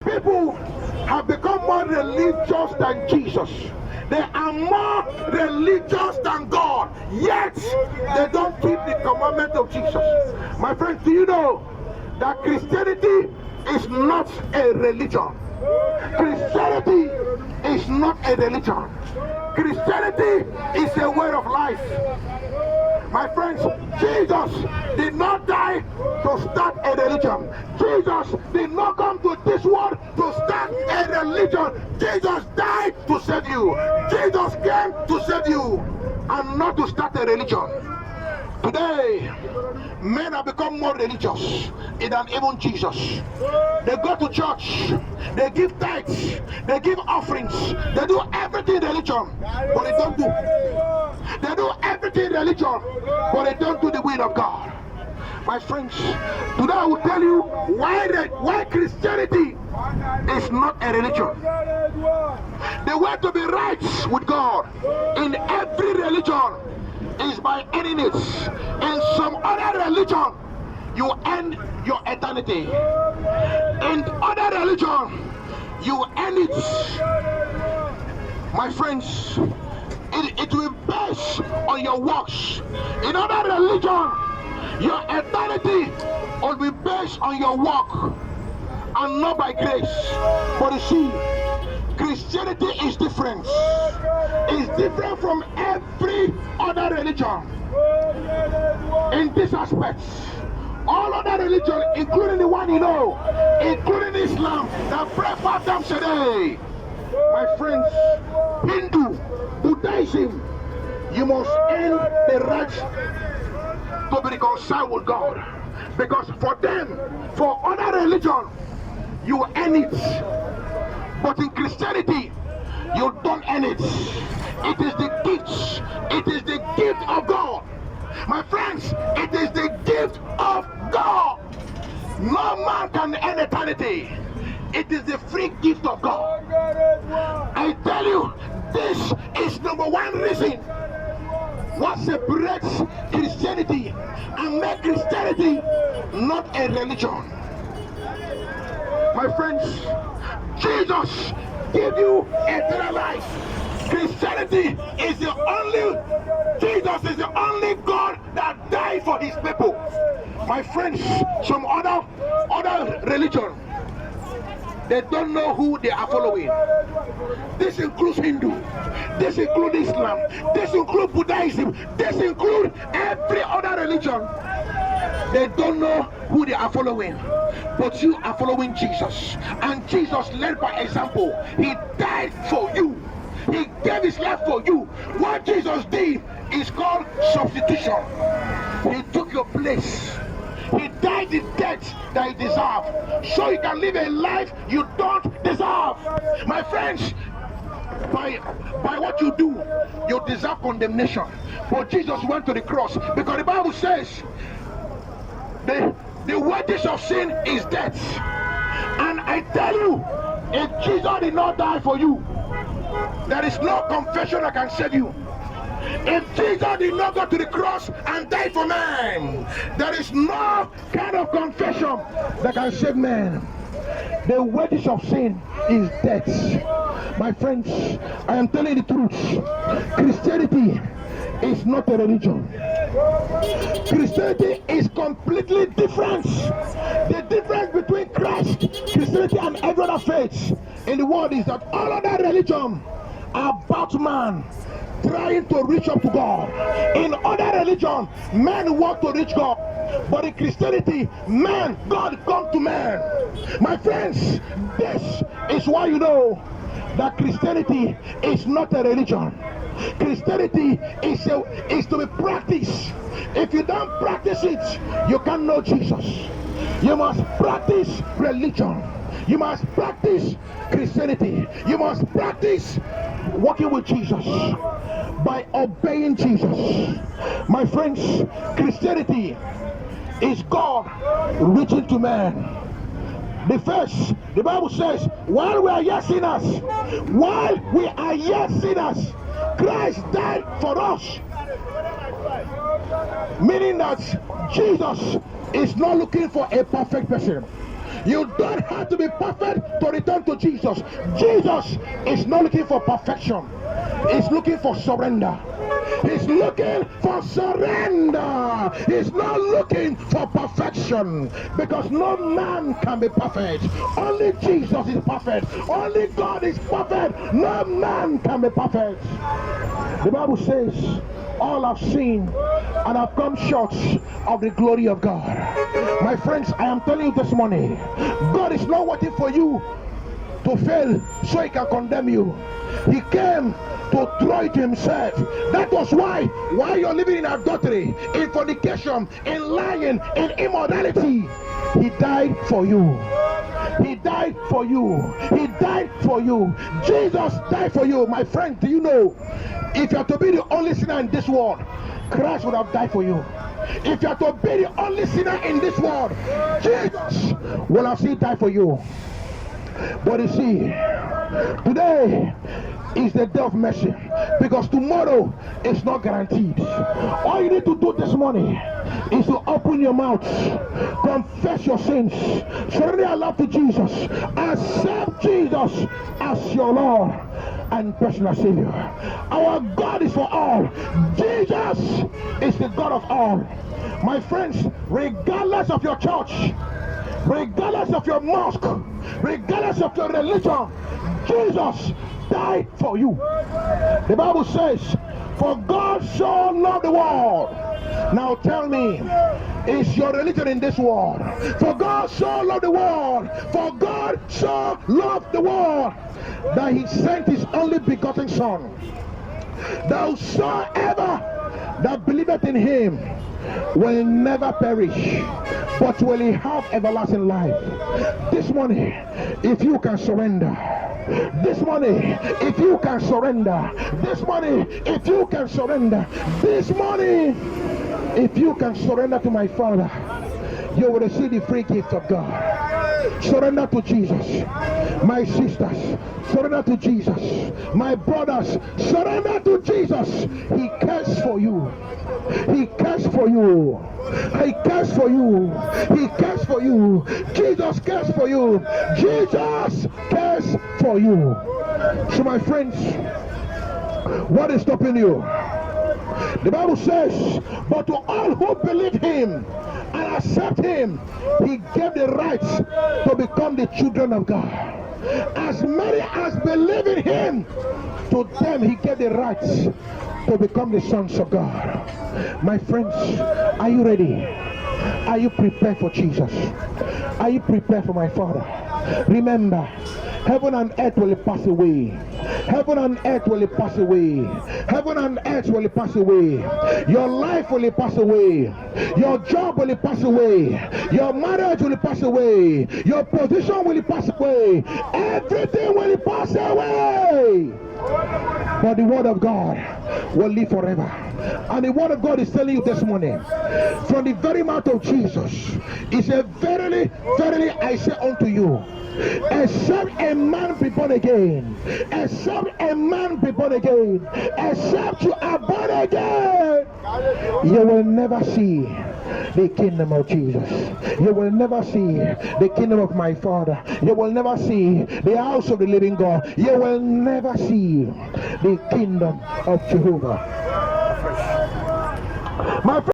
People have become more religious than Jesus. They are more religious than God, yet they don't keep the commandment of Jesus. My friends, do you know that Christianity is not a religion? Christianity is not a religion. Christianity is a way of life. My friends, Jesus did not die to start a religion. Jesus did not come to this world to start a religion. Jesus died to save you. Jesus came to save you and not to start a religion. Today, men have become more religious than even Jesus. They go to church, they give tithes, they give offerings, they do everything in religion, but they don't do. They do everything in religion, but they don't do the will of God. My friends, today I will tell you why Christianity is not a religion. The way to be right with God in every religion is by earning it. In some other religion, you end your eternity. In other religion, you end it. My friends, it will be based on your works. In other religion, your eternity will be based on your work and not by grace. But you see, Christianity is different. It's different from every other religion in this aspect. All other religions, including the one you know, including Islam, that pray 5 times a day. My friends, Hindu, Buddhism, you must earn the right to be reconciled with God. Because for them, for other religion, you earn it. But in Christianity, you don't earn it. It is the gift. It is the gift of God. My friends, it is the gift of God. No man can earn eternity. It is the free gift of God. I tell you, this is number one reason what separates Christianity and makes Christianity not a religion. My friends, Jesus gave you eternal life. Christianity is the only, Jesus is the only God that died for his people. My friends, some other religion, they don't know who they are following. This includes Hindu, this includes Islam, this includes Buddhism, this includes every other religion. They don't know who they are following, but you are following Jesus. And Jesus led by example. He died for you. He gave his life for you. What Jesus did is called substitution. He took your place. He died the death that you deserve, so you can live a life you don't deserve. My friends, by what you do, you deserve condemnation. But Jesus went to the cross because the Bible says the wages of sin is death. And I tell you, if Jesus did not die for you, there is no confession that can save you. If Jesus did not go to the cross and die for man, there is no kind of confession that can save man. The wages of sin is death. My friends, I am telling the truth. Christianity is not a religion. Christianity is completely different. The difference between Christ, Christianity, and every other faith in the world is that all other religions are about man trying to reach up to God. In other religions, men want to reach God. But in Christianity, man, God comes to man. My friends, this is why you know that Christianity is not a religion. Christianity is to be practiced. If you don't practice it, you can't know Jesus. You must practice religion. You must practice Christianity. You must practice walking with Jesus by obeying Jesus. My friends, Christianity is God reaching to man. The Bible says, while we are yet sinners, Christ died for us. Meaning that Jesus is not looking for a perfect person. You don't have to be perfect to return to Jesus. Jesus is not looking for perfection. He's looking for surrender. He's looking for surrender. He's not looking for perfection, because no man can be perfect. Only Jesus is perfect. Only God is perfect. No man can be perfect. The Bible says, all have sinned and have come short of the glory of God. My friends, I am telling you this morning, God is not waiting for you to fail so he can condemn you. He came to throw it to himself. That was why you're living in adultery, in fornication, in lying, in immorality. He died for you. He died for you. He died for you. Jesus died for you. My friend, do you know, if you are to be the only sinner in this world, Christ would have died for you. If you are to be the only sinner in this world, Jesus will have still died for you. But you see, today is the day of mercy, because tomorrow is not guaranteed. All you need to do this morning is to open your mouth, confess your sins, surrender your love to Jesus, accept Jesus as your Lord and personal Savior. Our God is for all. Jesus is the God of all. My friends, regardless of your church, regardless of your mosque, regardless of your religion, Jesus died for you. The Bible says, for God so loved the world. Now tell me, is your religion in this world? For God so loved the world. For God so loved the world that he sent his only begotten Son, that whosoever that believeth in him will never perish, but will he have everlasting life. This morning, if you can surrender, this morning, if you can surrender, this morning, if you can surrender, this morning, if you can surrender to my Father, you will receive the free gift of God. Surrender to Jesus. My sisters, surrender to Jesus. My brothers, surrender to Jesus. He cares for you. He cares for you. He cares for you. He cares for you. Jesus cares for you. Jesus cares for you. So my friends, what is stopping you? The Bible says, but to all who believe him and accept him, he gave the right to become the children of God. As many as believe in him, to them he gave the right to become the sons of God. My friends, are you ready? Are you prepared for Jesus? Are you prepared for my Father? Remember, heaven and earth will pass away. Heaven and earth will pass away. Heaven and earth will pass away. Your life will pass away. Your job will pass away. Your marriage will pass away. Your position will pass away. Everything will pass away. But the word of God will live forever. And the word of God is telling you this morning, from the very mouth of Jesus, he said, verily, verily, I say unto you, except a man be born again, except a man be born again, except you are born again, you will never see the kingdom of Jesus. You will never see the kingdom of my Father. You will never see the house of the living God. You will never see the kingdom of Jehovah. My friend,